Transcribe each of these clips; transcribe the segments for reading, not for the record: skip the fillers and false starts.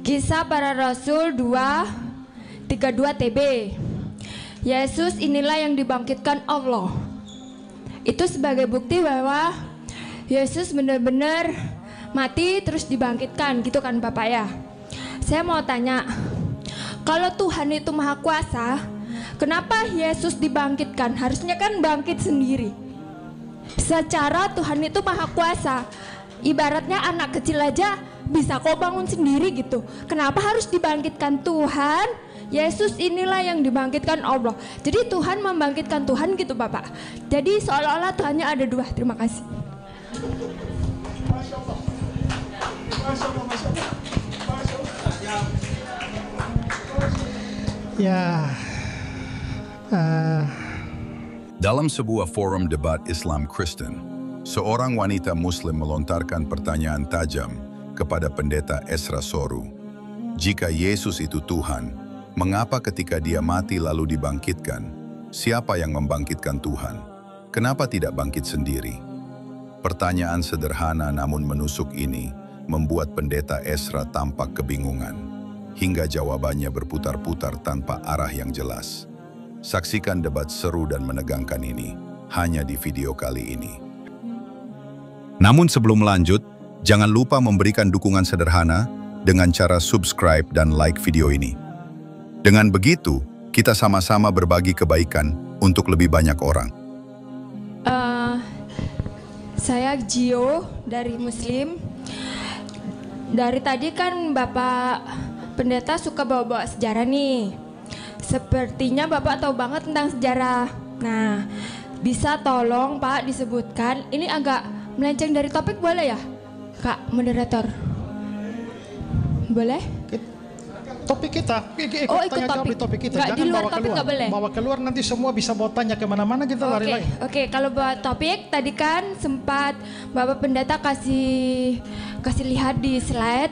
Kisah Para Rasul 2:32 TB. Yesus inilah yang dibangkitkan Allah. Itu sebagai bukti bahwa Yesus benar-benar mati terus dibangkitkan, gitu kan Bapak ya. Saya mau tanya, kalau Tuhan itu maha kuasa, kenapa Yesus dibangkitkan? Harusnya kan bangkit sendiri. Secara Tuhan itu maha kuasa, ibaratnya anak kecil aja bisa kok bangun sendiri gitu. Kenapa harus dibangkitkan Tuhan? Yesus inilah yang dibangkitkan Allah. Jadi Tuhan membangkitkan Tuhan gitu Bapak. Jadi seolah-olah Tuhannya ada dua. Terima kasih. Ya. Dalam sebuah forum debat Islam Kristen, seorang wanita Muslim melontarkan pertanyaan tajam kepada pendeta Esra Soru. Jika Yesus itu Tuhan, mengapa ketika dia mati lalu dibangkitkan? Siapa yang membangkitkan Tuhan? Kenapa tidak bangkit sendiri? Pertanyaan sederhana namun menusuk ini membuat pendeta Esra tampak kebingungan, hingga jawabannya berputar-putar tanpa arah yang jelas. Saksikan debat seru dan menegangkan ini hanya di video kali ini. Namun sebelum lanjut, jangan lupa memberikan dukungan sederhana dengan cara subscribe dan like video ini. Dengan begitu, kita sama-sama berbagi kebaikan untuk lebih banyak orang. Saya Gio dari Muslim. Dari tadi kan Bapak Pendeta suka bawa-bawa sejarah nih. Sepertinya Bapak tahu banget tentang sejarah. Nah, bisa tolong Pak disebutkan, ini agak melenceng dari topik boleh ya Kak moderator? Boleh? Topik kita, ikut tanya jawab di topik kita. Nggak, jangan di luar bawa topik keluar. Nggak boleh. Bawa keluar nanti semua bisa bawa tanya kemana-mana, kita lari lagi. Oke, kalau buat topik tadi kan sempat Bapak Pendeta kasih lihat di slide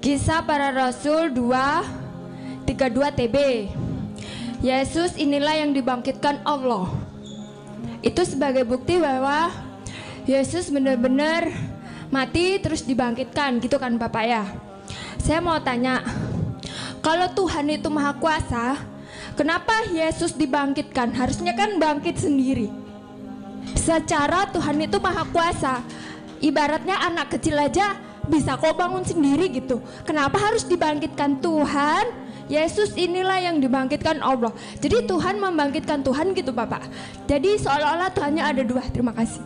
Kisah Para Rasul 2:32 TB. Yesus inilah yang dibangkitkan Allah. Itu sebagai bukti bahwa Yesus benar-benar mati terus dibangkitkan, gitu kan Bapak ya. Saya mau tanya, kalau Tuhan itu maha kuasa, kenapa Yesus dibangkitkan? Harusnya kan bangkit sendiri. Secara Tuhan itu maha kuasa, ibaratnya anak kecil aja bisa kok bangun sendiri gitu. Kenapa harus dibangkitkan Tuhan? Yesus inilah yang dibangkitkan Allah. Jadi Tuhan membangkitkan Tuhan gitu Bapak. Jadi seolah-olah Tuhannya ada dua. Terima kasih.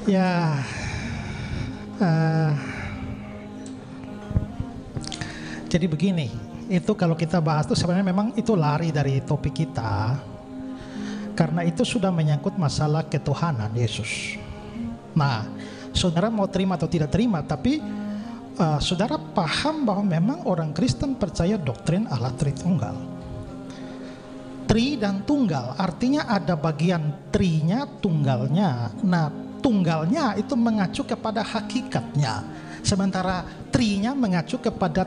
Ya, jadi begini, itu kalau kita bahas itu sebenarnya memang itu lari dari topik kita, karena itu sudah menyangkut masalah ketuhanan Yesus. Nah, saudara mau terima atau tidak terima, tapi saudara paham bahwa memang orang Kristen percaya doktrin Allah Tritunggal. Tri dan tunggal, artinya ada bagian trinya, tunggalnya. Nah, tunggalnya itu mengacu kepada hakikatnya, sementara trinya mengacu kepada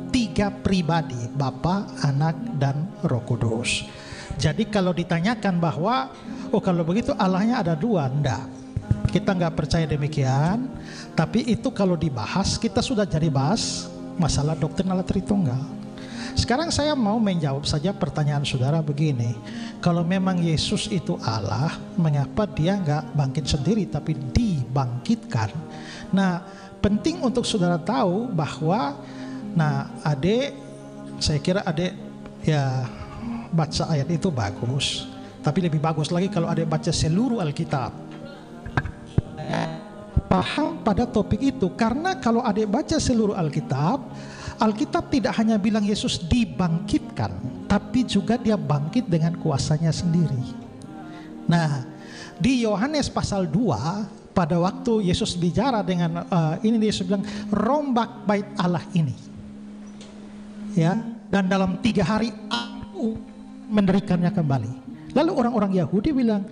tiga pribadi, Bapa, Anak, dan Roh Kudus. Jadi kalau ditanyakan bahwa kalau begitu Allahnya ada dua, enggak. Kita nggak percaya demikian. Tapi itu kalau dibahas, kita sudah jadi bahas masalah doktrin Allah Tritunggal. Sekarang saya mau menjawab saja pertanyaan saudara begini. Kalau memang Yesus itu Allah, mengapa dia nggak bangkit sendiri tapi dibangkitkan? Nah, penting untuk saudara tahu bahwa, saya kira adik ya baca ayat itu bagus. Tapi lebih bagus lagi kalau adik baca seluruh Alkitab. Paham pada topik itu, karena kalau adik baca seluruh Alkitab tidak hanya bilang Yesus dibangkitkan, tapi juga dia bangkit dengan kuasanya sendiri. Nah, di Yohanes pasal 2, pada waktu Yesus bicara dengan ini, Yesus bilang, rombak bait Allah ini, ya, dan dalam 3 hari aku mendirikannya kembali. Lalu orang-orang Yahudi bilang,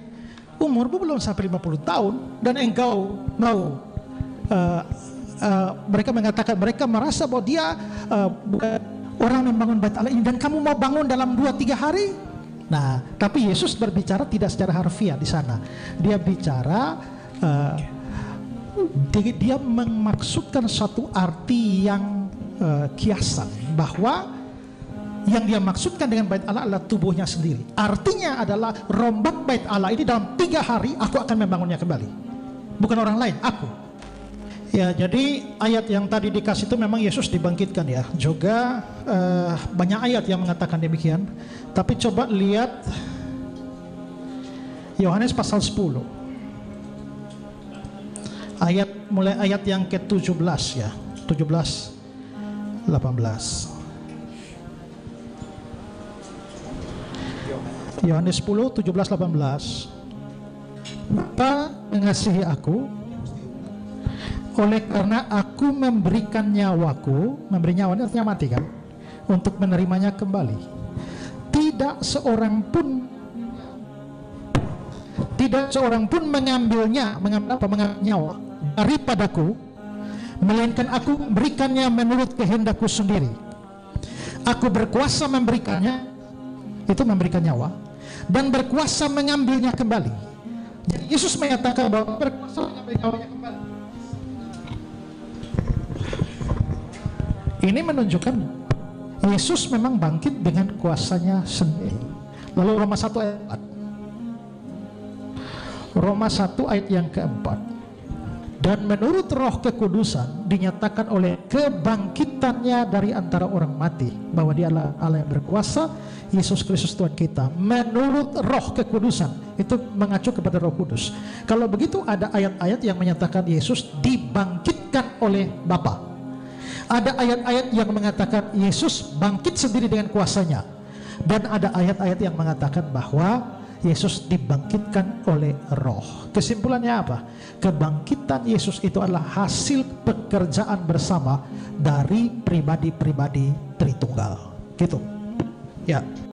umurmu belum sampai 50 tahun dan engkau mau mereka mengatakan, mereka merasa bahwa dia orang membangun bait Allah ini dan kamu mau bangun dalam 2-3 hari. Nah, tapi Yesus berbicara tidak secara harfiah di sana. Dia bicara, dia memaksudkan satu arti yang kiasan, bahwa yang dia maksudkan dengan bait Allah adalah tubuhnya sendiri. Artinya adalah rombak bait Allah ini dalam 3 hari aku akan membangunnya kembali. Bukan orang lain, aku. Ya, jadi ayat yang tadi dikasih itu memang Yesus dibangkitkan ya. Juga banyak ayat yang mengatakan demikian. Tapi coba lihat Yohanes pasal 10. Mulai ayat yang ke-17 ya. 17 18. Yohanes 10, 17, 18. Bapa mengasihi aku oleh karena aku memberikan nyawaku. Memberi nyawa ini artinya mati kan, untuk menerimanya kembali. Tidak seorang pun mengambilnya, mengambil nyawa daripadaku, melainkan aku memberikannya menurut kehendakku sendiri. Aku berkuasa memberikannya, itu memberikan nyawa, dan berkuasa mengambilnya kembali. Jadi Yesus menyatakan bahwa berkuasa mengambil nyawanya kembali. Ini menunjukkan Yesus memang bangkit dengan kuasanya sendiri. Lalu Roma 1 ayat 4. Roma 1 ayat yang keempat. Dan menurut Roh Kekudusan dinyatakan oleh kebangkitannya dari antara orang mati, bahwa dia adalah Allah yang berkuasa, Yesus Kristus Tuhan kita. Menurut Roh Kekudusan, itu mengacu kepada Roh Kudus. Kalau begitu ada ayat-ayat yang menyatakan Yesus dibangkitkan oleh Bapa. Ada ayat-ayat yang mengatakan Yesus bangkit sendiri dengan kuasanya. Dan ada ayat-ayat yang mengatakan bahwa Yesus dibangkitkan oleh Roh. Kesimpulannya apa? Kebangkitan Yesus itu adalah hasil pekerjaan bersama dari pribadi-pribadi Tritunggal. Gitu. Ya.